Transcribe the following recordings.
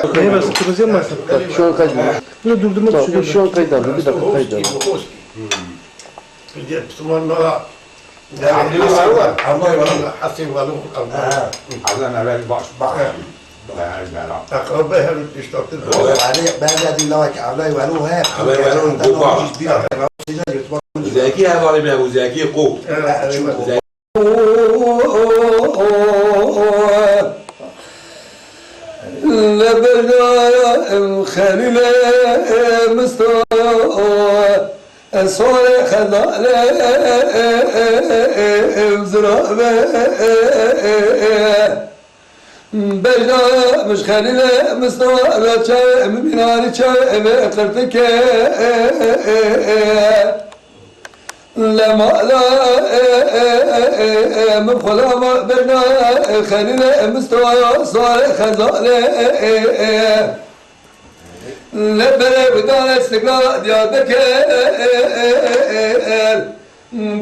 Neye basın? Kırmızıya mı basın? Bak şu an kaydediyor. Bunu durdurmak Bak için. bu şu an kayıt alıyor. Bir dakika kayıt alıyor. جبت منها عبد الله هو حسي ولو عبد الله بن باش أقربها للإشتاق بعد الله عبلاي وعلوها عبلاي وعلوها قوة. زكي هذا اللي بيقول زكي قوة لبنا خليل مستوى صار خلال وزرابه بجا مش خليل مستوى بجا بناري شا قرتك لما لا مبخلا ما بجا خليل مستوى صار خلال لبنا بدار استقلال ديادك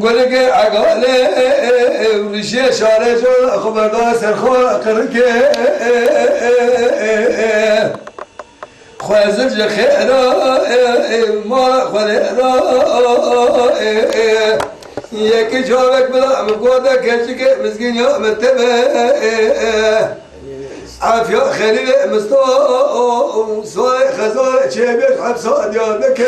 قولك عقالي ورشي شارج خبردار سرخو قرك خوازر جخيرا ما خليرا يكي جوابك بلا مقودة كيشك مسكين يوم التبه عافية خليل مستوى سواء خزارة شبير حبسة ديانك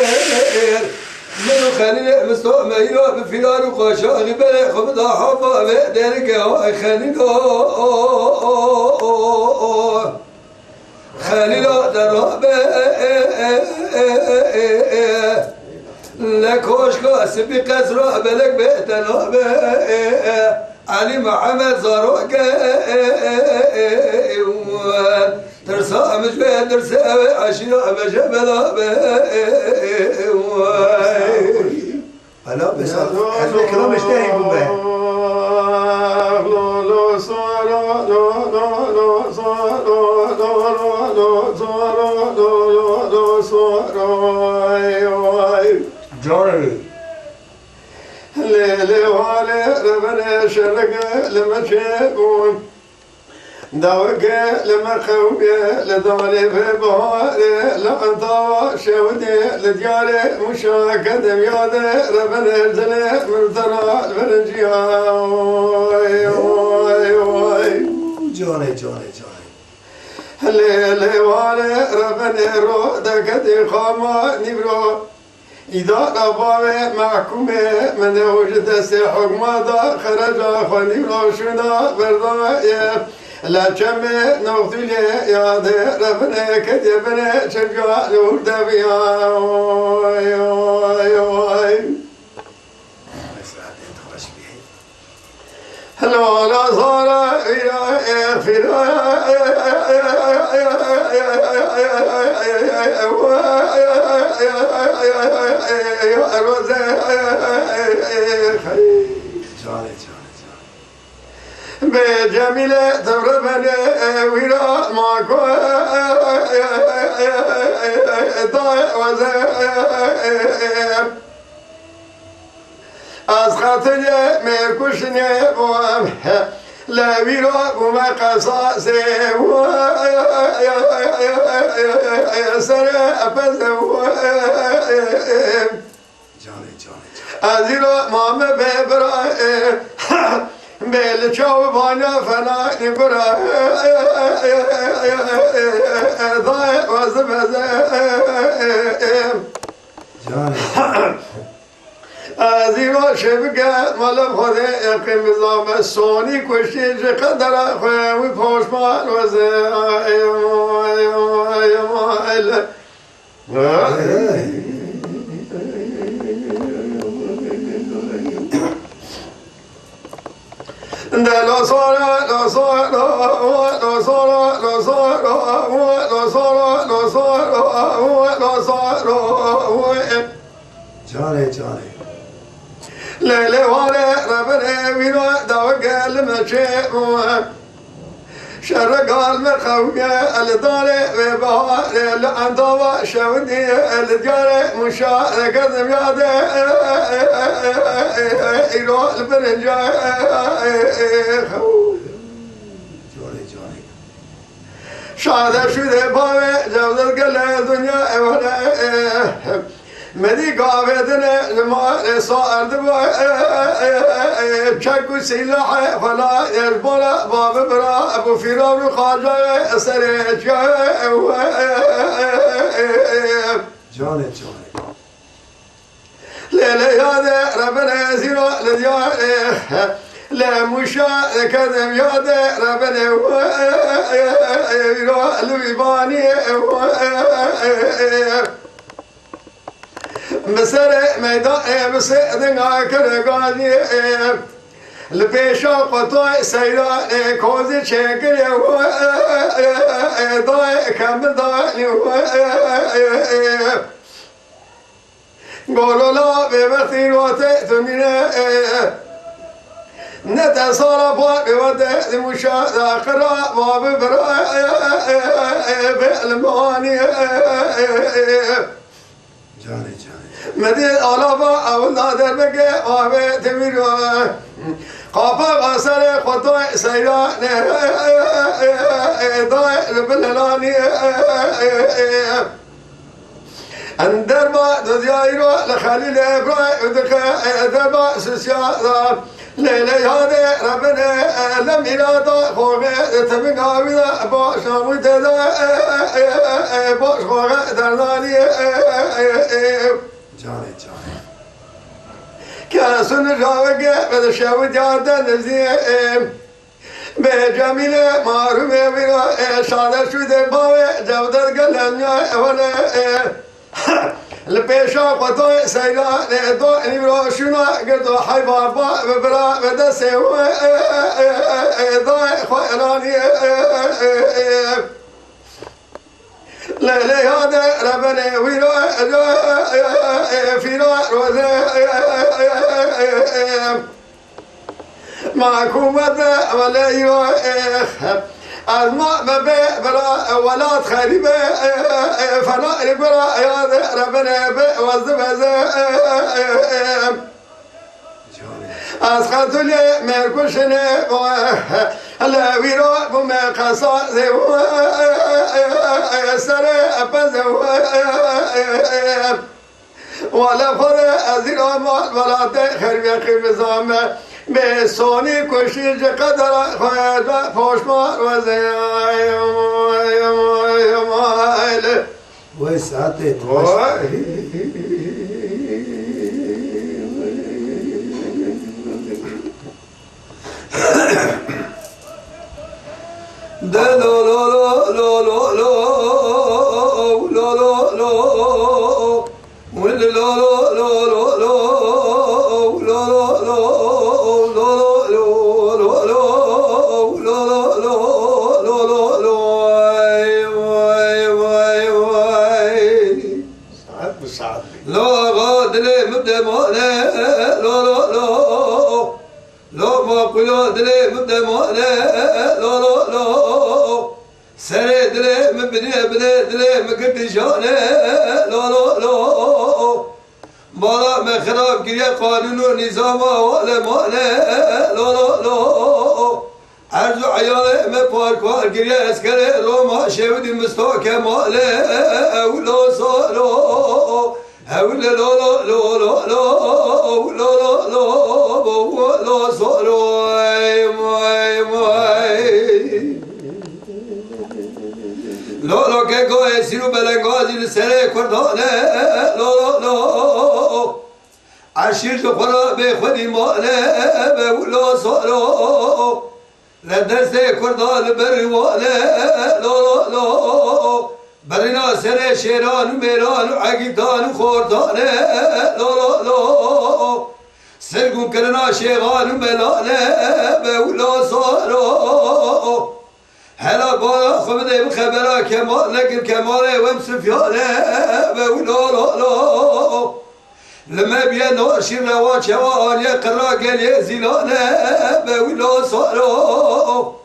منو خليل مستوى ميلو بفلان وقاشا غبالي خبضا حفا بيدينك خليل خليل درابة لكوشكا سبي قزرا بلك بيتنابة علي محمد زاروك ترسا مجبه درسا عشيرا بجبلا هلا بس هذا الكلام اشتهي يقول به جاري ليلي والي ربنا شرق لما شيبون دوق لما خوية لداري في بهاري لأنطا شودي لدياري مشاكد ميادي ربنا ارزلي من ترى الفرنجيا جوني ليلي والي ربنا رو دكتي خاما نبرو إذا رباوي محكومة من وجد حكمة دا خرج خاني راشنا برضايا لا جمع نغتلي يا دي ربنا كتبنا شجع نور دبيا هلا لا صار يغفر بجميلة تربنا وراء ماكو ضايع وزايا أسخطني ميكوشني بوام لا ويرا وما قصاصي سنة أبزو أزيرا ماما ببرا بيل شاو بانا فنا نبرا ضايع وزبزا أزيرا شبكة ملم خذي يقيم نظام الصوني كوشي قدر أخوي وفوش مال لا صار لا صار لا صار لا صار لا صار لا صار لا صار جاني ليلي والي ربنا وينا دوق المشيء شرق المخوية الداري وبهاري الأندوة شودي الدياري مشاركة زميادي إلو البرنجاي شاده شده باوی جوزت گله دنیا اوله مدی قافتنا جمال صارد چکو سلاح فلا يربلا باب برا ابو فيران خواجه سرچ جانه لیلی یاد ربنا زیرا لیار لا مشا كذب ياد ربنا لبيباني مسر ميدان بسدن كرغاني لبيشا قطع سيران كوزي شكل ضاي كمل ضاي قولوا لا ببثير وتأثمنا نتصال بوده مشاهد آخرة باب براء بالماني جاني مدين ألابا أولاد بقى باب تمير قابا غسر خطوة سيران ضايل باللاني اندربا دزيايرو لخليل ابراهيم اندربا سسيا ليلي هذا ربنا لم يرادا خوغه تبقاويدا باش نموتدا باش خوغه درناني جاني كاسون جاوگه بده شاوت یادن نزدیه به جمیل معرومه بیرا شاده شده باوه جودت گلنیا اوله لپیشا قطع سیران دو نیمرو شنا گردو حی بابا ببرا بده سیوه دای خوالانی لیلی هاده ربنه ویرو فیرو روزه محکومت ولیو از ما ببه برا ولاد خریبه فنائر برا یاد ربنه به وزبزه از خطولی مرکوشنه لویرو بوم قصا زیو سر اپزه ولا فر ازیر آمال ولاد خریبه خیبزامه به سونی کشی قدر خواهد پشمار و زیایل وسعتت دلو لو لو لو لو لو لو لو ول لو لو لو لو لو لو بالا مخراب گریه قانون و نظام آوال ماله لا لا لا عرض و عیاله ام پارکوار گریه اسکر روما شودی مستاک ماله اولا سالو اولا لا لا لا لا لا لا لا لا سالو لولو که گوه سیرو بلنگازی لسره کردانه لولو عشیر جو خورا به خودی ماله به اولا سالو لدست کردان بروانه لولو برینا سر شیران و میران و عقیدان و خوردانه لولو سرگون کرنا شیغان و ملانه به اولا سالو هلا بالا خبده بخبرا كمال لكن كماله ومسفيانه بولا لا لا لما بيا ناشر روا شوان يقرا قال يزيلانه بولا صارو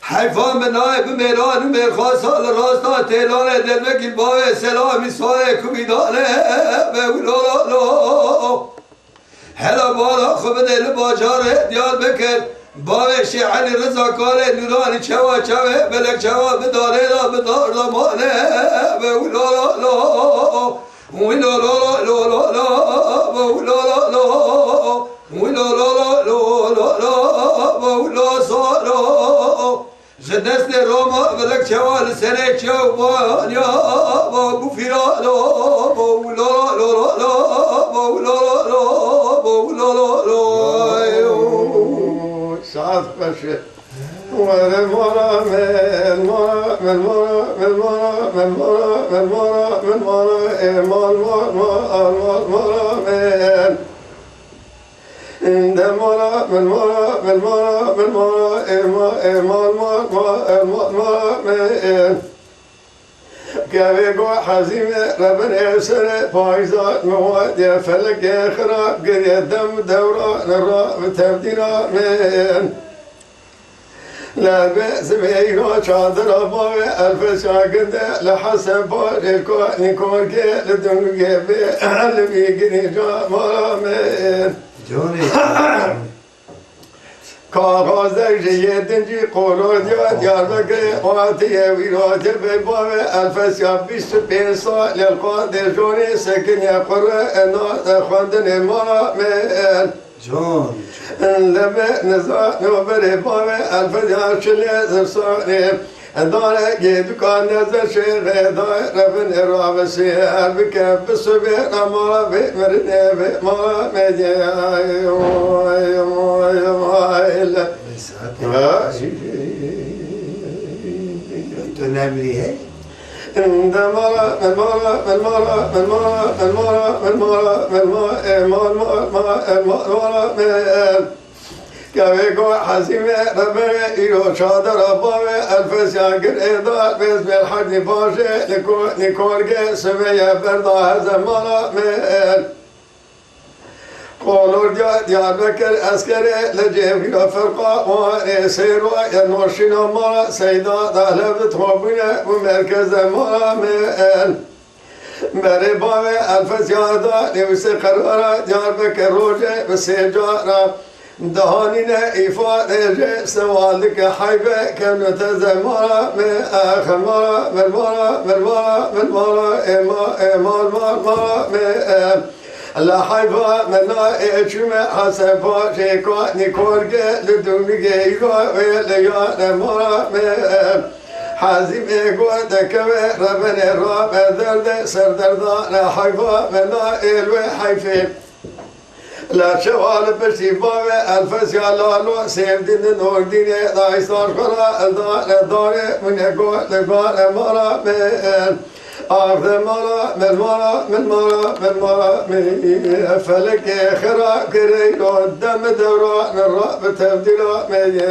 حيفان من نائب ميران وميرخاص على راسنا تيلانه دلمك الباوي سلامي صالح كميدانه بولا لا هلا بالا خبده لباجاره ديال بكر باوش علی رضا کاره نورانی چوا چوه بلک چوا بداره را بدار زمانه بولا لا لا ولا لا لا لا لا ولا لا لا ولا لا لا لا ولا صارا جدست روما بلک چوا لسنه چوا یا بو فیرالا ولا لا لا ولا لا ولا لا ساعات بشه والمرا من مرا من مرا من مرا من مرا من مرا من مرا ايمان مرا من مرا من مرا من مرا من مرا ايمان مرا من كابيكو حزيمة ربنا يسر فايزات مواد يا فلك يا خراب قرية دم دورة نرى بتبدينا من لا بأس بينا شاطر أبوي ألف شاقدة لحسن باركو نكون كي لدنقي بألبي قريجا مرامين جاني کاغذ یدنجی قولو دیار بکری قاطیه ویرات بباوه الفسیا 25 سال القادر جونی سکن یقره انا خواندن ما من جان لبه نزا نوبر باوه الفسیا شلی زرسانی داره گه دکان نزد شیغه دای رفن رابسی هر بکه بسوبه نمارا بمرنه بمارا مدیه تنامري هي المرا المرا المرا المرا المرا المرا المرا كابيكو حزيمة ربنا إيرو شادر أبوه ألف ساكر إيضا باسم الحج نفاشي نكورجي سمية بردا هذا مرا قولوا ديار بكر عسكري لجيب فرقة وسيروا ينوشنا مرا سيدا دهلب تخوبنا ومركز مرا بري باوي ألف زيادة نوسي قرارة ديار بكر روجي بسيجارة دهانينا إفادة سوالك حيبة كم تزمرا من آخر مرا من مرا من مرا من مرا إيمان مرا من لا حيبة منا إيشوما حسبا شيكا نيكورجي لدوميجي يوا ويليا مرا من حازم إيقوى دكوى ربنا الراب درد سردردا لا حيبة منا إلوي حيفين لا شوال بشيباوي الفسيا لالو سيف دين نور دين دايستار خلا الدار من يقول لقال مرا من أرض مرا من مرا من مرا من مرا من فلك خرا كريلو الدم دورا الرأب تبديلا من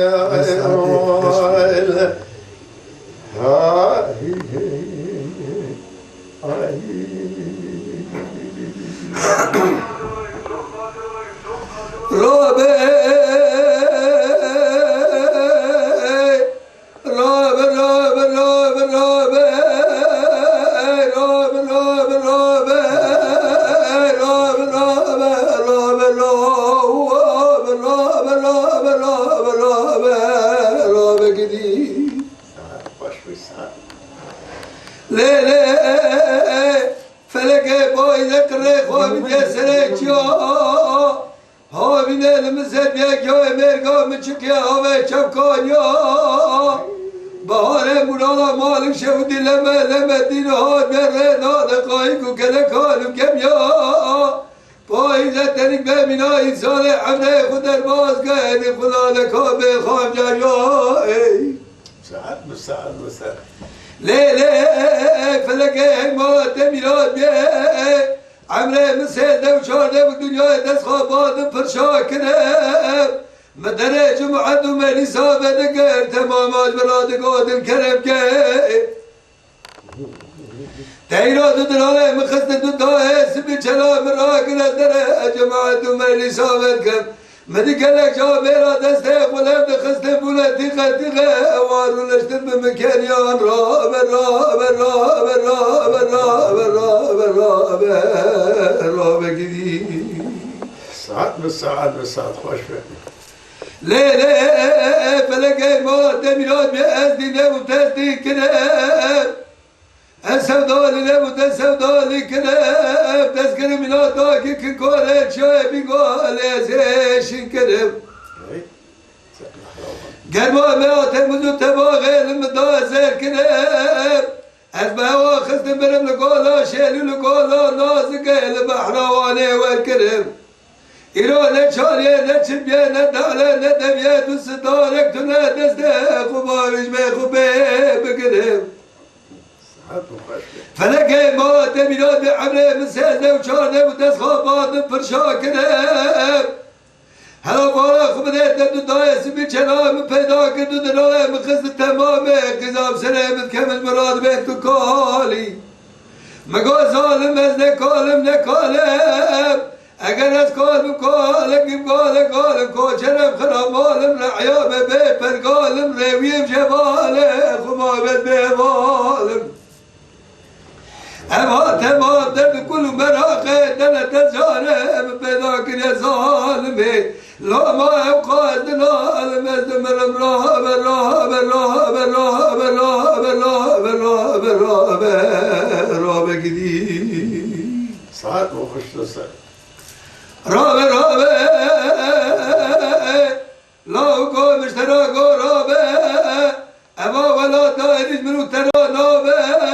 رابع فلك باي ذكر خواب جسرتيا ها بینه لمزد بیگه مرگا مچکه هوا چپکانیا بهاره مولانا مالک شودی لمه دین ها بره نادقایی کو کله کالم کمیا پاییزت تنک به مینا انسان عمله خود در بازگاه یعنی خدا لکا به خواب جایا ساعد لیله فلکه حکمات میراد بیه عمره مسیده و چارده و دنیای دست خوابادم پرشا کنم مدنه جمعت و منی صابه دگر تمام آج براد گادم کرم که تیراد درانه مخست دو داه سبی چلا مراکن از دره جمعت و منی صابه کم مدی کلک جا میرا دسته قلم دخسته بوله تیغه تیغه اوارو لشتن بمکانیان را بگیری ساعات بالساعات خوش به ليلة فلقي موت ميلاد بأزدي نبو تزدي كناب السوداء نبو تسوداء كناب تذكر ميلاد داكي كنكولة شاي بيقول زيش كناب قلبا ما تمزو تباغي المدازر كناب أزبا واخذت برم لقولا شيلو لقولا نازق البحرواني والكرم إيران شارية نتشبية ندالة ندبية تستارك تنادستك وباوش بخبي بكرم فلقي ما تميلاد بعمره مسيزة وشارنه وتسخابات فرشا كرم هلا بارا خبرت دودايس بچنام پیدا کرد دنای مخز تمام قزام سلامت کمل مراد بيت کالی مگا ظالم از نکالم اگر از کالم کالم کوچرم خرامالم لعیام بی پرگالم رویم جوالم خمامت بیوالم اما تمام در کل مراقه دلت جانم پیدا کرد ظالمه لا ما أوقات لا المزدم الرهاب الرهاب الرهاب الرهاب الرهاب الرهاب الرهاب الرهاب الرهاب جديد ساعات وخش الساعة رهاب الرهاب لا أقوم اشتراك رهاب أما ولا تايرج منو ترى نابه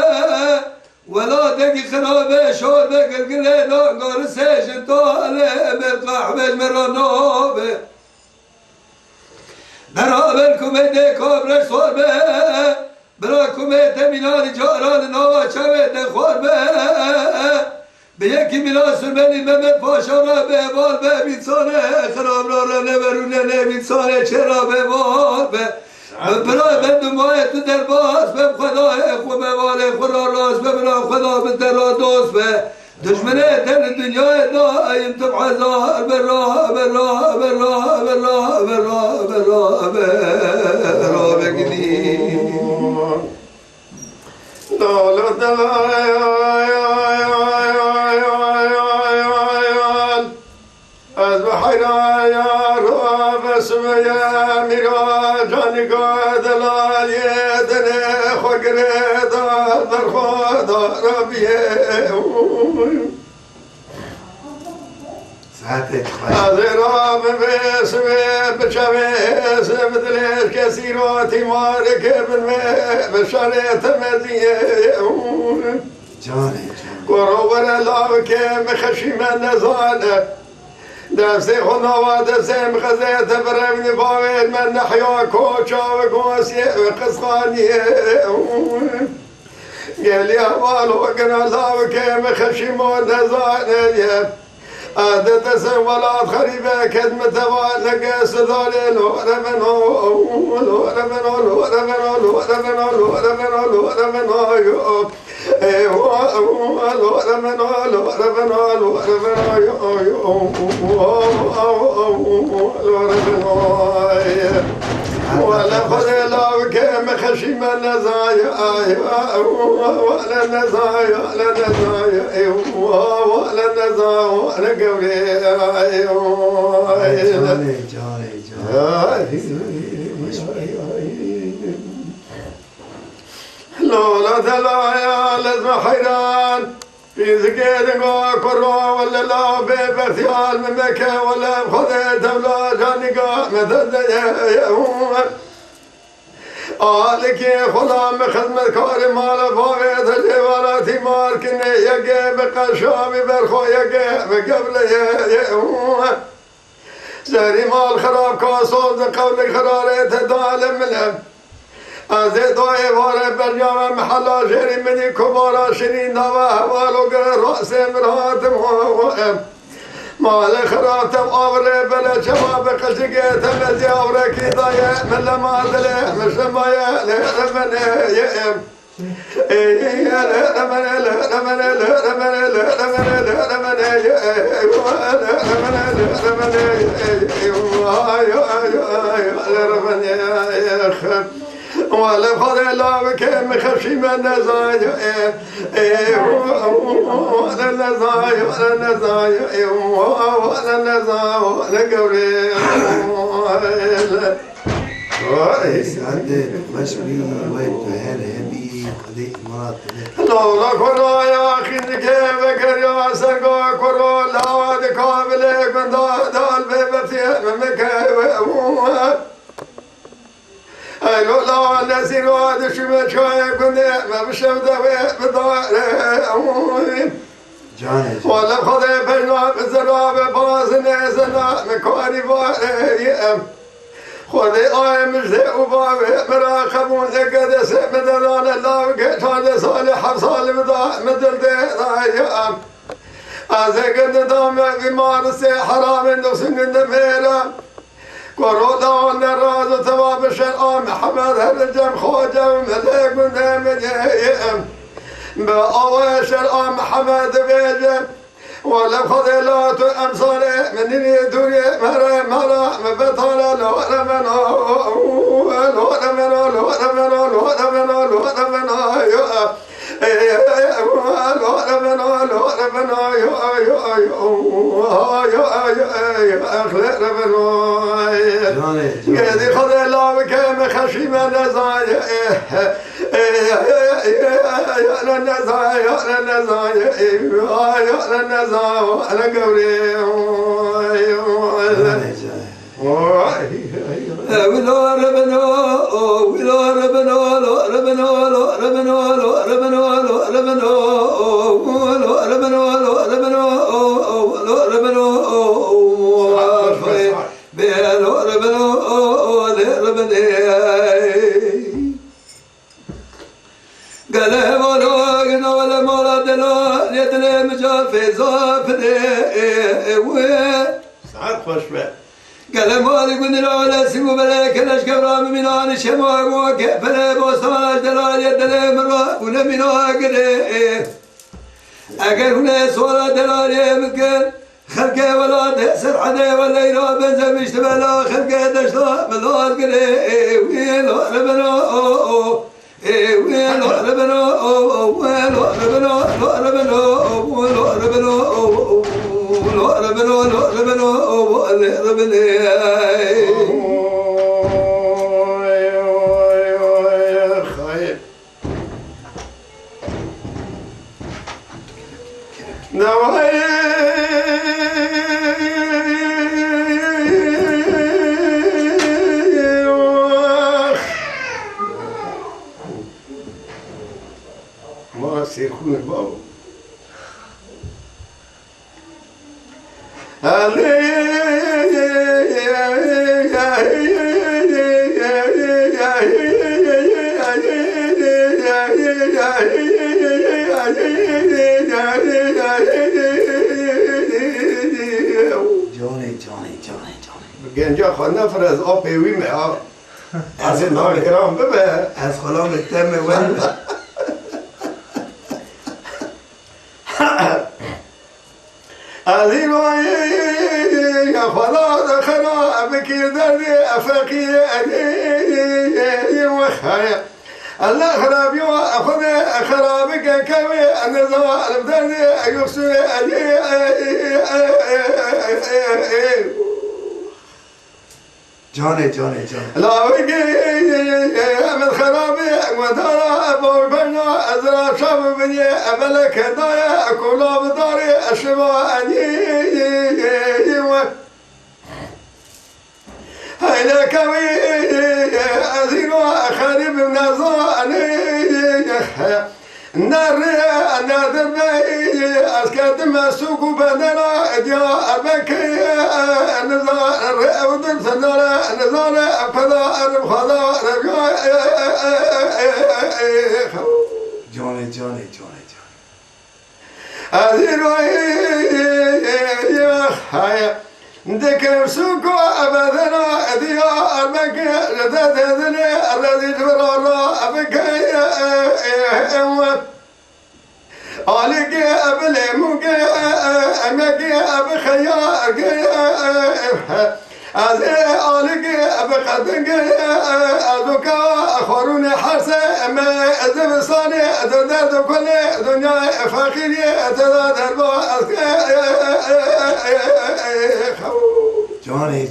ولا دقي خرابه شوربه قلقله ناقر سيشن طالب القحبه مرانوبه برابر كوميدي كوبرش صوربه برا كوميدي ميلاد جاران نوا شويت خوربه بيكي ميلاد سربني ممت پاشا را به بال به بیتسانه خراب را نبرونه نبیتسانه چرا به بال به برای بندمای تو در باز به خدای خوب واله خدا راست به برای خدا به درا دوست به دشمنه در دنیای دایم تب عزار برا برا برا برا برا برا برا بگنی از بحیرا یا رو بسمیا میرا جانی دلال یدنه خوگره دار در خدا ربیه از رام بسمه بچمه سبدلش کسی رو تیمار که بنمه بشارت مزیه قروبر لاو که مخشی من نزانه دست خدا و دست مخزت برمني باوید من نحيا كوشا وقوسية وقصقانية قال يا مالو قنا لاو كيم خشيمو نزانية عادة سولات خريبة كدمة والنقى سذالي لورمنو لورمنو لورمنو لورمنو لورمنو لورمنو ولا خذ لو كم خشيم النزايا ولا نزايا ولا نزايا ولا نزايا ولا لولا دلايا لازم حيران في زكيد قروا ولا لا ببثيال من مكة ولا خذيت ولا جانقا مثل آلك خلام خدمة كار مال فاويد الجوالات ماركني يجي بقشامي برخو يجي بقبل زاري مال خراب كاسوز قول خرارة دال ملم از دای واره برجام محلا جری منی کبارا شنین دوا حوالو گر رأس مراتم مال خراتم آوره بلا جواب قشقیت مزی آوره کی دایه من لما دله مشمایه لرمنه یم لرمنه لرمنه لرمنه لرمنه لرمنه لرمنه لرمنه ولا خذ لا بكم خشي من نزايا ولا نزايا ولا نزايا ولا نزايا ولا قوري عندك مشوي وين هلا هبي قضية مرات لولا كرا يا أخي كيف كريا سرقا كرا لا دكابلك من دال ببتي مكاوي لولا نسير واد شو شوي كنت ما بشوده بدار جاني ولا خذ بينا بزراب باز نزنا مكاني باري خذ آي مجد وبابي مراقبون لقد مدلان الله وقتان صالح صالح مدل دايام أزقد دام بمارسي حرام نفسن النميرة قرودان الراز ثواب الشرع محمد هرجم خوجة وملك من دايام بأوى شرع محمد بيجم ولا خذلات أمصار من دنيا مرا مبطل قال مالك من العلا سمو بلاك الاشكرام من عن شماغ وكفل بوصاج دلال يدل مرا ونمنا قري اگر هنا صورة دلال يمكن خلقه ولا تأسر حدا ولا يرى بنزل مشتبلا خلقه دشتا ملال قري وين ربنا وين ربنا وين ما سيكون الباب جنجا خلنا فرز أبي ويمع از نار ایران ببه از خلام التم وين از این یا خدا خنا بکی دردی افقی وخایا الله خرابي وأخذ خرابك كوي النظام بدرني يقصي جاني لا ويجي من خرابي ودارا بوربنا أزرع شاب بني أبلك هدايا كلا بداري أشبا أني هيدا كوي أزينو خريب نزاني نرى نادر بي أسكت مسوق بدنا ديا أبكي نزار ودن سنارة نزار فضاء فضاء جاني أزينو يا ذكر سوق أبدنا ديا أبكي لتدني الذي تبرر أبكي عليك أبلي مك أمك أبخيار از آلگ بقدنگ ازوک خورون حرس زمستان درد کل دنیا فقیری در با جانی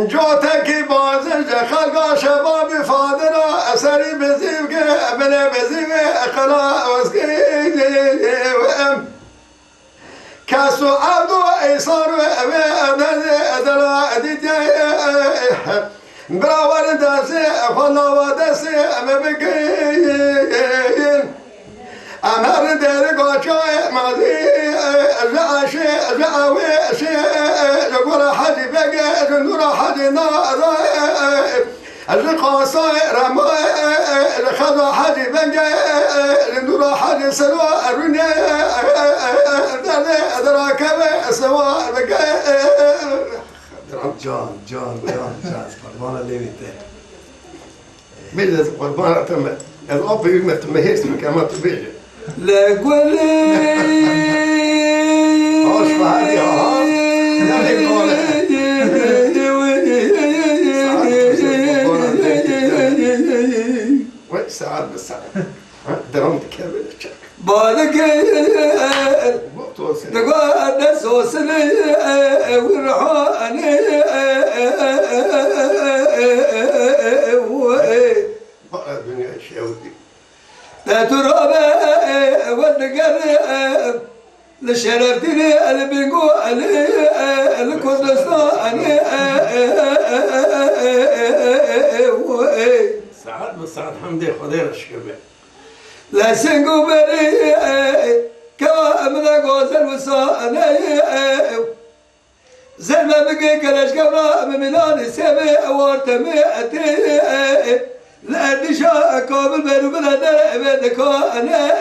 جوتا کی بازش خلقا شباب فادنا اثری بزیب که بله بزیب اقلا وام کسو عبدو ایسار و ادلا دیتیا براور دسته خلا و دسته بگین امر در گاچای مازی رعوی جگور حجی بگه جندور حجی نارا القاصای رمای خدا حجی بگه جندور حجی سلوا رونی در راکبه سوا بگه جان قربان لیویته Bildes قربان تم الأب يمت مهيس كما تبيجي لقولي هاش فهدي هاش نحن قولي وين ساعات بالساعة درمت كامل الشك بعدك بطوسي تقعد سوسني ورحاني بقى الدنيا شاودي لا ترابة والنقر لشرفتني البنقو علي الكردستان ساعات بالساعة حمدي خدير الشكبة لا سنقو بري كوامنا غوزن وصاني زي ما بقي كلاش قبرا ممناني سيبي وارتمي أتي لا دشا قابل بينو بلا دربتكو أنا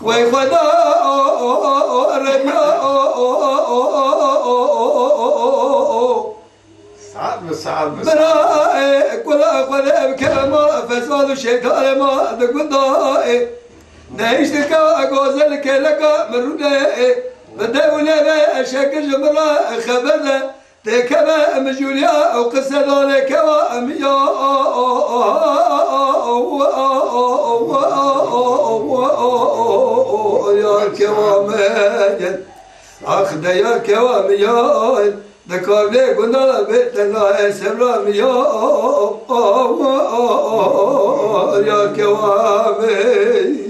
وي خدا ربيا ساعات بالساعة برا كلا بكلمة فساد الشيطان ما تقضى نعيشتك أقوزل كلك مرودة بدأونا بأشكل جمرة خبرنا تكما مجوليا أو قصة ذلك وأميا يا كوامل أخذ يا كوامل ذكر لي قلنا بيت الله سلام يا كوامل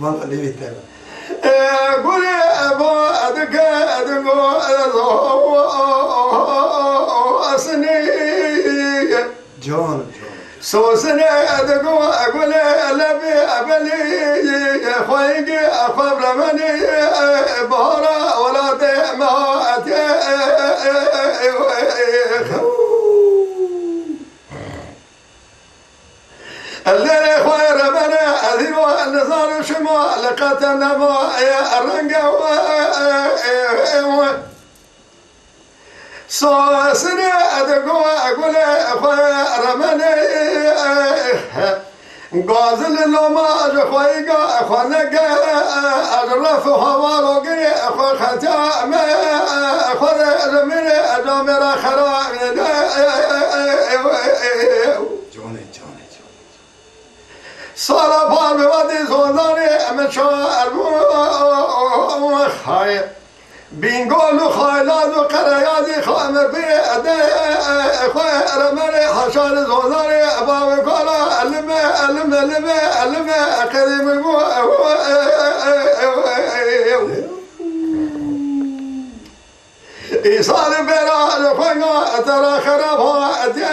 قربان لیویته قولي أبو أدك أدقو أصني جان سوسني أدقو أقولي ألبي أبلي خويقي أخبر مني بهارا ولا تماتي الليل خير بنا أذيب النصار شما لقتنا ما الرنقة سوسني أدقو أقول خير بنا غازل لما أجخويقا أخوانقا أجرف هوالوقي أخو ختام أخو رميني أجامر خرامين سالا بار بوادي زوداني أمشار خاي بينقول خايلاد وقريادي خامر بي أدي أخوي رماني حشار زوداني أبا وقالا ألمي أقريم إيصال بيرا لفنقا ترى خرابها أدي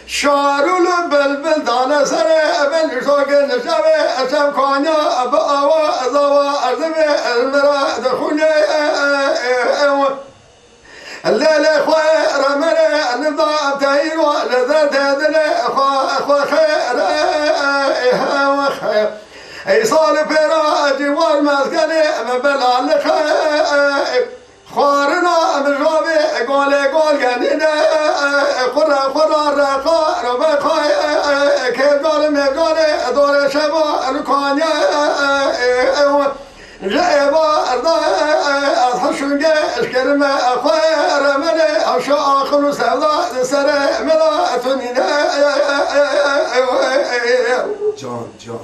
شارول بلبل دانا سره بل شوق نشابه أشم كانيا أبوا أزوا أزمي المرا دخولي الليل خوي رمري النظام تهيرو لذات هذلي أخو خير وخير أي صار بيرا جوار مسكني مبلع لخير خارنا مجابي قال جنينا قرا رقا ربقا كبار مجال دور شبا ركانيا جايبا أرضا أضحشونجا أشكرما أخير مني أشاء خلو سودا سر ملا أتنينا جان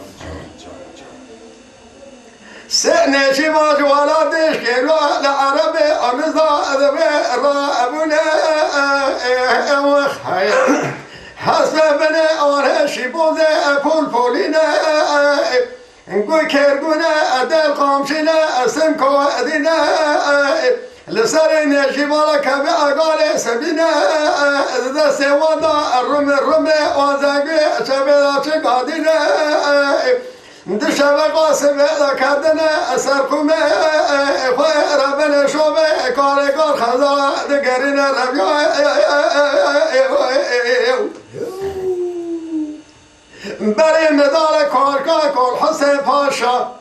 سنة شباج ولا تشكيلوا لعربي أمزا أذبي رابنا حسب بني أوره شبوزي أبول بولينا نقول كيرقونا أدل قامشنا أسمكو أدينا لسرين جبالك بأقال سبينا ذا سوادا الرمي وزاقي شبيلاتك قادنا دشوا قاسم لكادنا أسركم خير بن شوبه كار خزا دقرنا ربيع بري مدار كار حسين باشا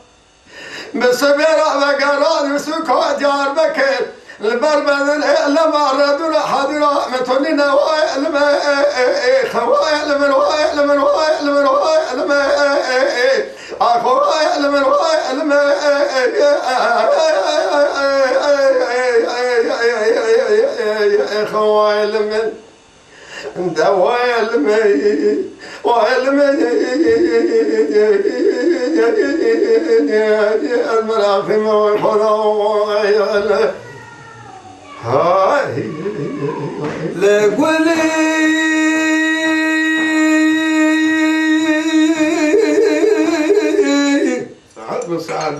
بسبيرا وقرار سكو ديار بكر البربدن لما ردنا حضرا متولينا وائلما خوائل من وائل من وائل من وائل ما أخوائل من وائل ما خوائل من دوائل من وائل من المراحم والفضاء هاي لقولي سعد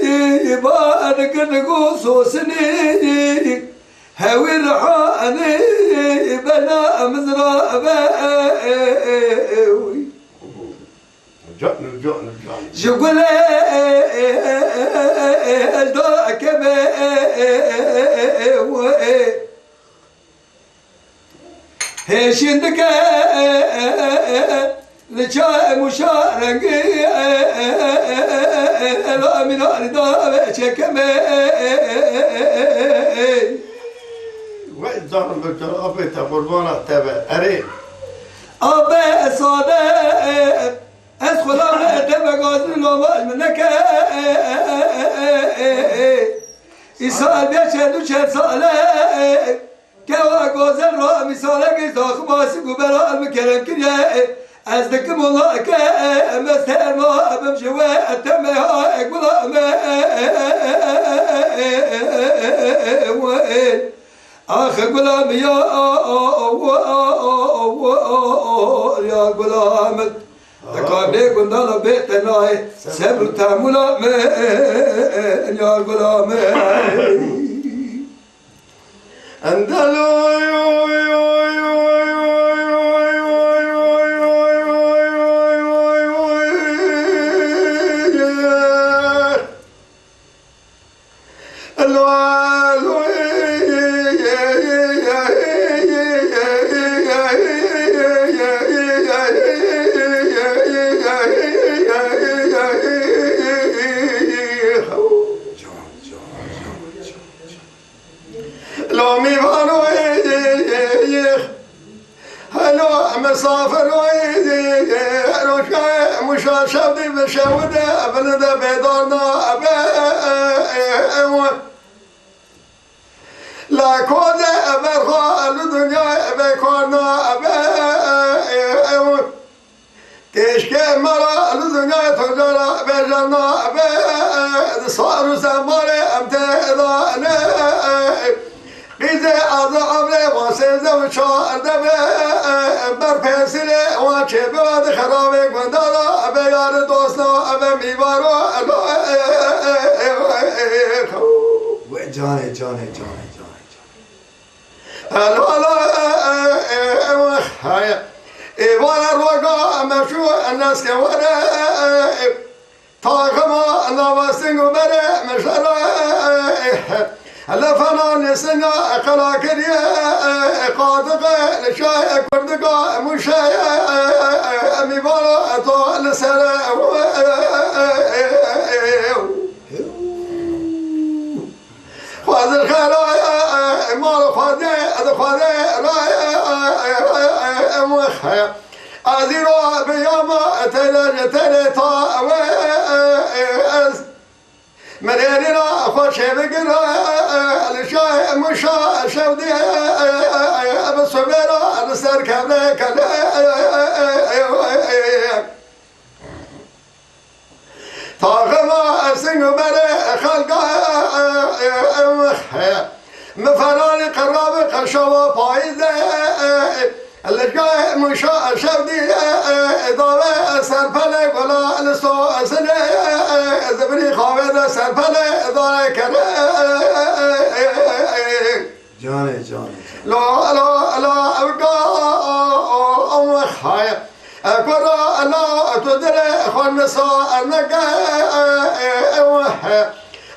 ويبارك نقوص وسني هوي رحاني بنا مزرابة جان شغل الدرك هشندك لشاء مشارك لا من أرضا شكمه وين ظهر بالجرافة قربانة تبع أري أبا صادق أدخل على تبع قاصر الوباء منك إسال بيشهد شهد صالح كوا قاصر رأى مثالك إزاق باسق وبراء المكرم كريا أزدك ملاك مستهر ما بمشوا أتمها أقبل أخ غلام يا غلام تقابل كنا بيتنا سبر تعمل يا غلام أندلو مسافر ويدي روشا مشا شبدي بشاودة بلده بيدارنا لا كودة برخا الدنيا بكورنا تشكي مرا الدنيا تجارة بجنا صاروا سماري امتدانا قيزة أضعبلي وسيزة وشاردة برپسله وچه بعد خرابه گندارا به یار دوستا به میوارو جاني الوالا هيا ایوان روگا مشو الناس كوره طاقما نواسنگو بره مشرا لفنا نسنا قلا كريه قادق لشاي كردقا مشاي ميبالا تو لسرا الخير مال خادي مخير أزيرو بيوما تلتا مريرنا خوش بقرا الشاي مشا شودي بصبيرا السر كبرك طاغما سنو بري خلقا مفراني قراب قشوا فايزة اللي جاي مشا شودي ضوء سرفلك ولا لسو سنة زبري خاوة سرفلك ضوء كده جاني لا أبقى خايا أقرأ لا تدري خلصا أنك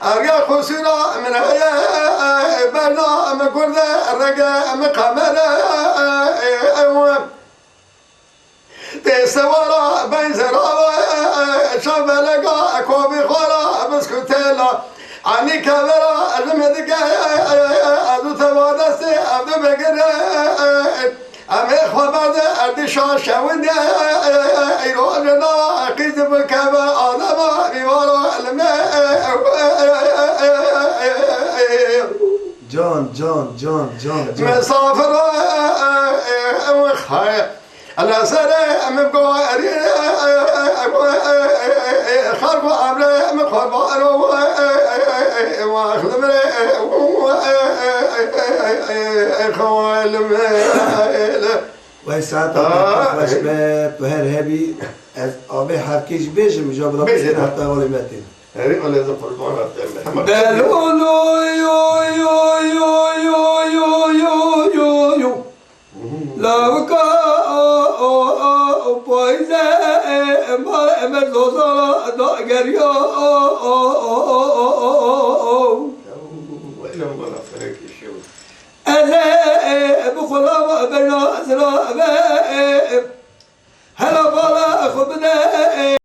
أرجع خسرة من هيا بنا مكرد الرجاء مقامنا تسوارا بين زرابا شبلقا أكوبي خورا بسكوتيلا عني كاميرا المدقة أدو توادستي أدو بقر أمي خبرد أدي شاشة ودي إيروجنا قيد بالكابا آدما بيوارو جان مسافر وخايا أنا سري مبقاري خرب عمري مخرب عرو واخدمري خوالم وساعات باش بهر هبي أبي حركيش بيجم جاب ربي حتى ولا ماتين هري ولا زفر محمد بلولو يو يو يو يو يو يو يو يو لو كان بايزة ما مزوزا داغريو وإلا ما فرق شو أنا بخلا بنا زرا هلا بالا خبنا